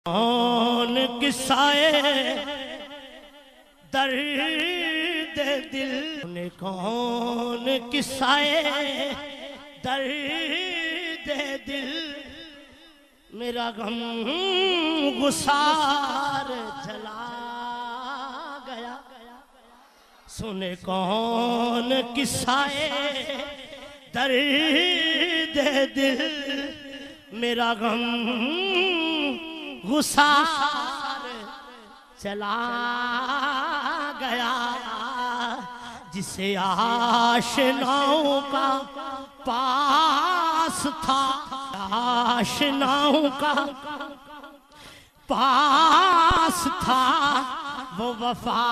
کون قصائے درد دل نے کون قصائے درد دل میرا غم گسار جلا گیا سنے کون قصائے درد دل میرا غم گسار چلا گیا جسے آشناؤں کا پاس تھا آشناؤں کا پاس تھا وہ وفا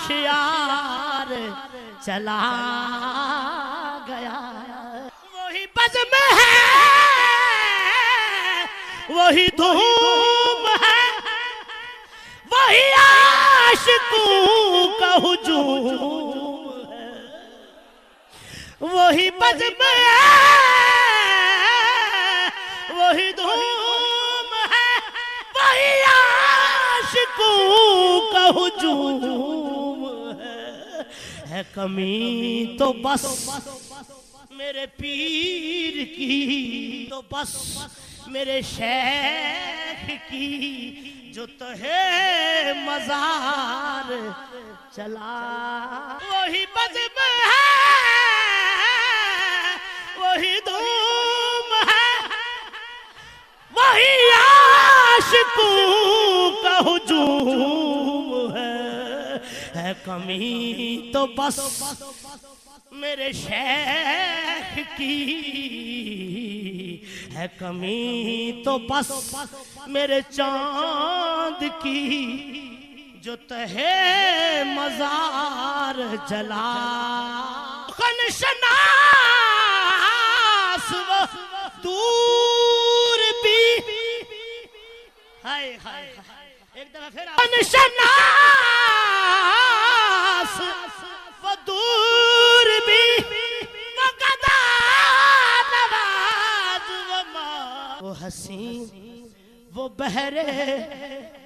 شیار چلا گیا وہی بزم ہے وہی دھوم ہے وہی عاشقوں کا ہجوم ہے وہی بزم ہے وہی دھوم ہے وہی عاشقوں کا ہجوم ہے کمی تو بس میرے پیر کی تو بس میرے شیخ کی جو تہے مزار چلا وہی بزم ہے وہی دھوم ہے وہی عاشقوں کا ہجوم ہے کمی تو بس میرے شیخ کی ہے کمی تو بس میرے چاند کی جو تہے مزار جلا خنشناس و دور بھی ہائے ہائے ایک دفعہ پھر خنشناس و دور بھی وقدا نواز وہ حسین وہ بحر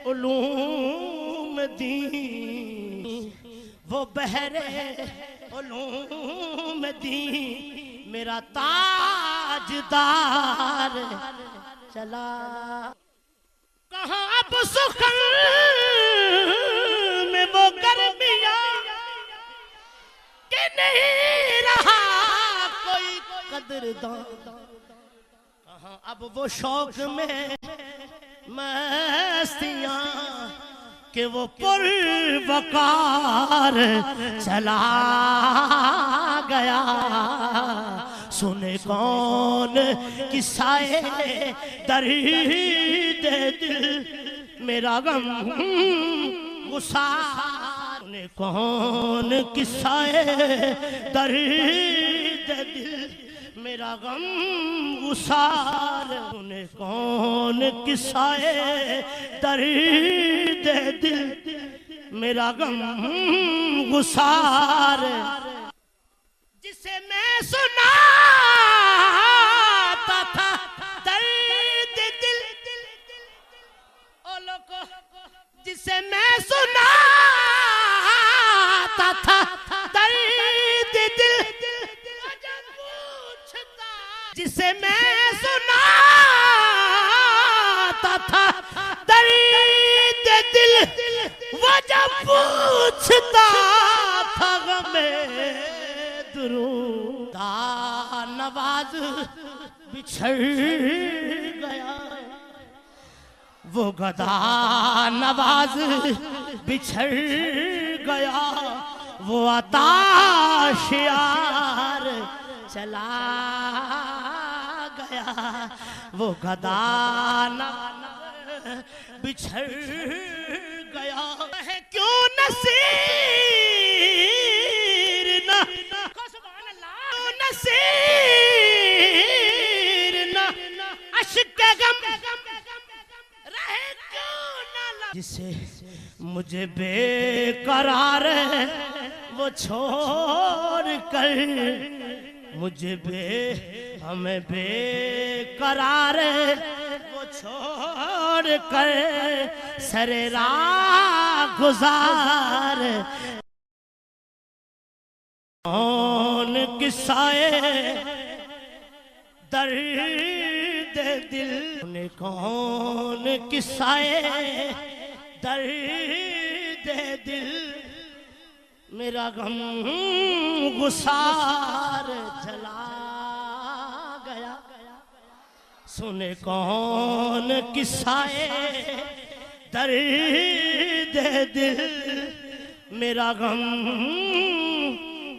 علوم دین وہ بحر علوم دین میرا تاجدار چلا کہاں اب سخن میں وہ گرمیاں کہ نہیں رہا کوئی قدردان کہاں اب وہ شوق میں مستیاں کہ وہ پروقار چلا گیا سنے کون قصائے درد دل میرا غم گسار سنے کون قصائے درد دل میرا غم گسار سنے کون قصائے درد دل میرا غم گسار جسے میں سناتا تھا درد دل او لوگو جسے میں سناتا تھا درد دل جسے میں سناتا تھا درد دل وہ جب پوچھتا تھا غمِ درود نواز بچھڑ گیا وہ گدا نواز بچھڑ گیا وہ عطا شیار چلا گیا وہ گدا نواز بچھڑ گیا ہے کیوں نصیر نہ نصیر نہ عشق غم رہے کیوں نہ جسے مجھے بے قرار وہ چھوڑ کر مجھے ہمیں بے قرار وہ چھوڑ کر سر راہ گزار کون قصہ درد دل کون قصہ درد دل میرا غم گسار جلا گیا سنے کون قصہ درد دل میرا غم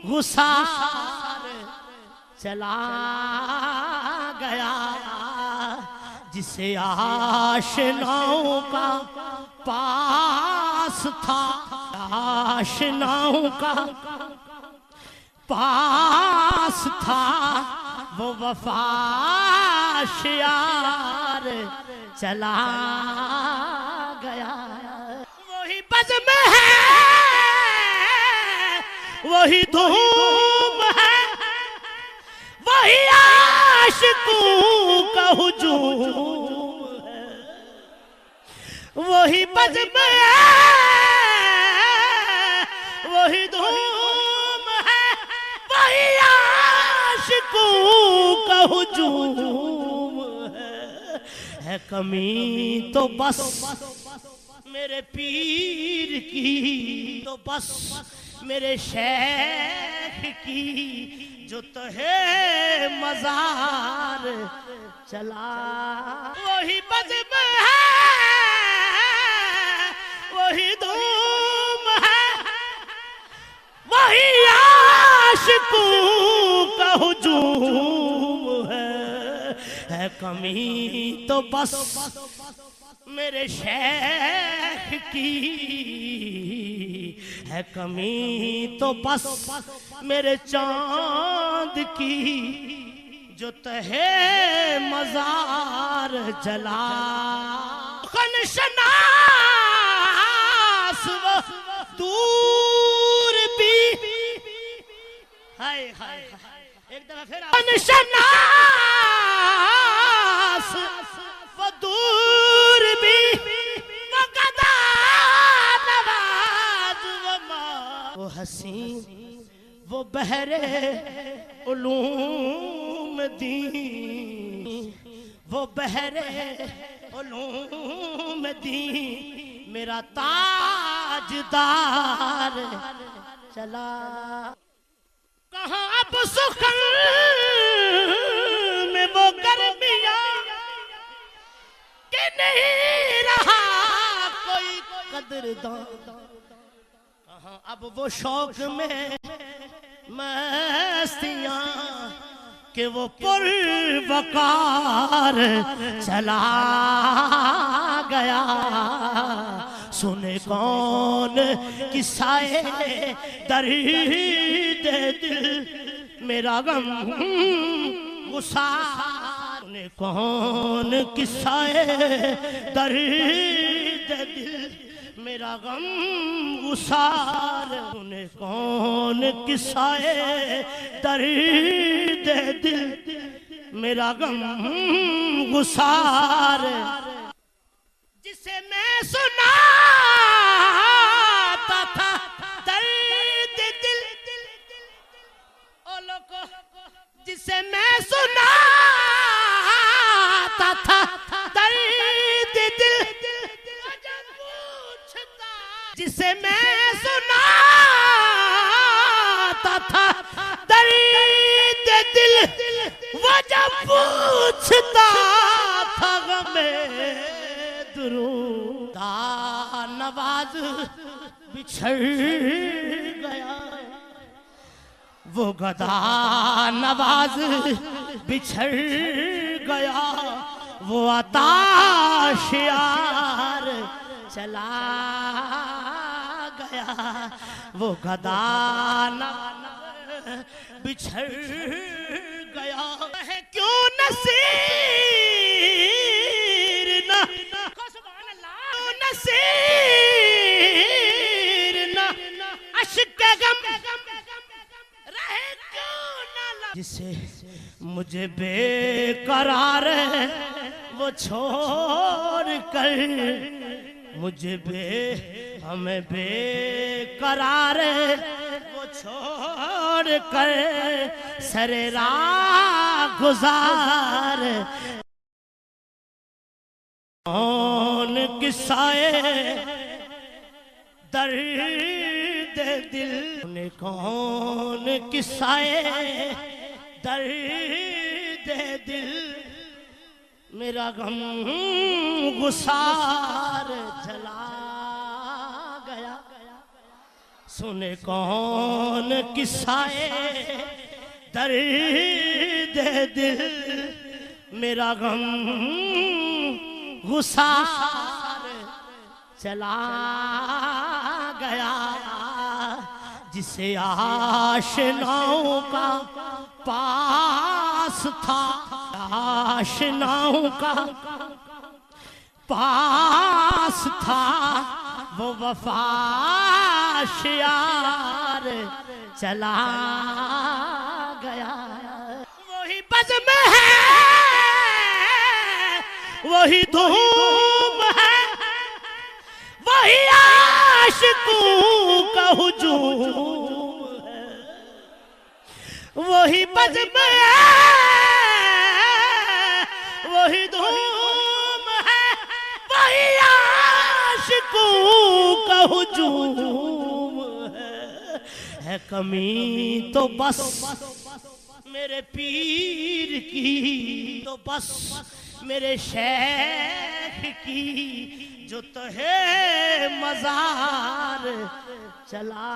گسار چلا گیا جسے آشناؤں کا پاس تھا آشناؤں کا پاس تھا وہ وفا شیار چلا گیا وہی بزم ہے وہی دھوم ہے وہی عاشقوں کا ہجوم ہے وہی بزم ہے وہی دھوم ہے وہی عاشقوں کا ہجوم ہے کمی تو بس میرے پیر کی تو بس میرے شیخ کی جو تہے مزار چلا وہی بزم ہے وہی دھوم ہے وہی عاشقوں کا ہجوم ہے کمی تو بس میرے شیخ کی ہے کمی تو بس میرے چاند کی جو تہے مزار جلا خنشناس و دور بھی ہائے ہائے ایک دفعہ پھر خنشناس و دور بھی وقدا نواز وہ حسین وہ بحر علوم دین وہ بحر علوم دین میرا تاجدار چلا کہاں اب سخن میں وہ گرمیاں کہ نہیں رہا کوئی قدردان کہاں اب وہ شوق میں مستیاں کہ وہ پر وقار چلا گیا سنے کون قصہ درد دل میرا غم گسار سنے کون قصہ درد دل میرا غم گسار سنے کون قصہ درد دل میرا غم گسار جسے میں سناتا تھا درد دل او لوگو جسے میں سناتا تھا درد دل جسے میں سناتا تھا درد دل وہ جب پوچھتا تھا غمیں درود نواز بچھڑ گیا وہ گدا نواز بچھڑ گیا وہ عطا شیار چلا گیا وہ گدا نواز بچھڑ گیا ہے کیوں نصیر نہ نصیر نہ عشق غم رہے کیوں نہ جسے مجھے بے قرار وہ چھوڑ کر مجھے ہمیں بے قرار وہ چھوڑ کر سر راہ گزار کون قصائے درد دل کون قصائے درد دل میرا غم گسار جلا گیا سنے کون قصائے درد دل میرا غم گسار چلا گیا جسے آشناؤں کا پاس تھا آشناؤں کا پاس تھا وہ وفا شیار چلا گیا وہی بزم ہے وہی دھوم ہے وہی عاشقوں کا ہجوم ہے وہی بزم ہے وہی دھوم ہے وہی عاشقوں کا ہجوم ہے کمی تو بس میرے پیر کی تو بس میرے شیخ کی جو تہے مزار چلا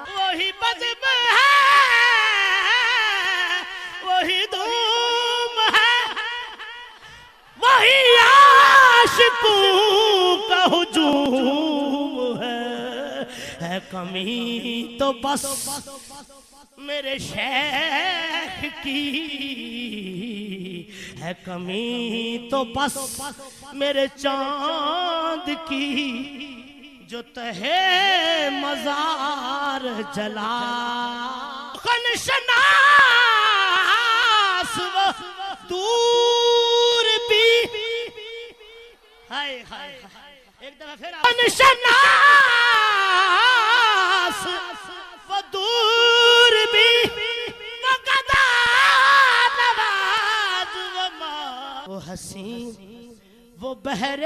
وہی بزم ہے وہی دھوم ہے وہی عاشقوں کا ہجوم ہے کمی تو بس میرے شیخ کی ہے کمی تو بس میرے چاند کی جو تہے مزار جلا خنشناس و دور بھی ہائے ہائے ایک دفعہ پھر خنشناس و دور بھی وقدا نواز و ما وہ حسین وہ بحر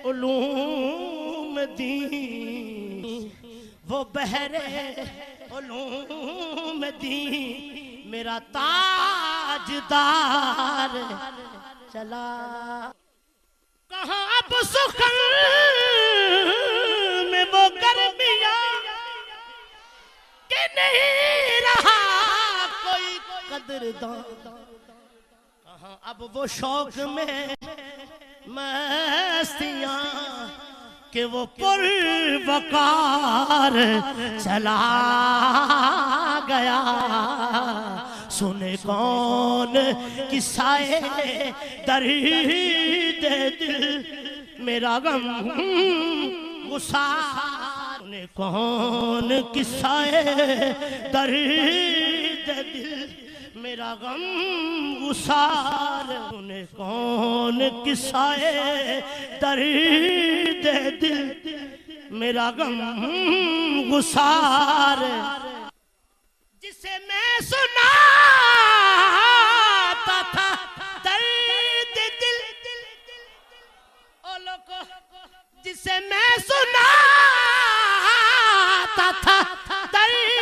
علوم دین وہ بحر علوم دین میرا تاجدار چلا کہاں اب سخن میں وہ گرمیاں کہ نہیں رہا کوئی قدردان کہاں اب وہ شوق میں مستیاں کہ وہ پروقار چلا گیا سنے کون قصائے درد دل میرا غم گسار سنے کون قصائے درد دل میرا غم گسار سنے کون قصائے درد دل میرا غم گسار جسے میں سناتا تھا درد دل او لوگو جسے میں سناتا تھا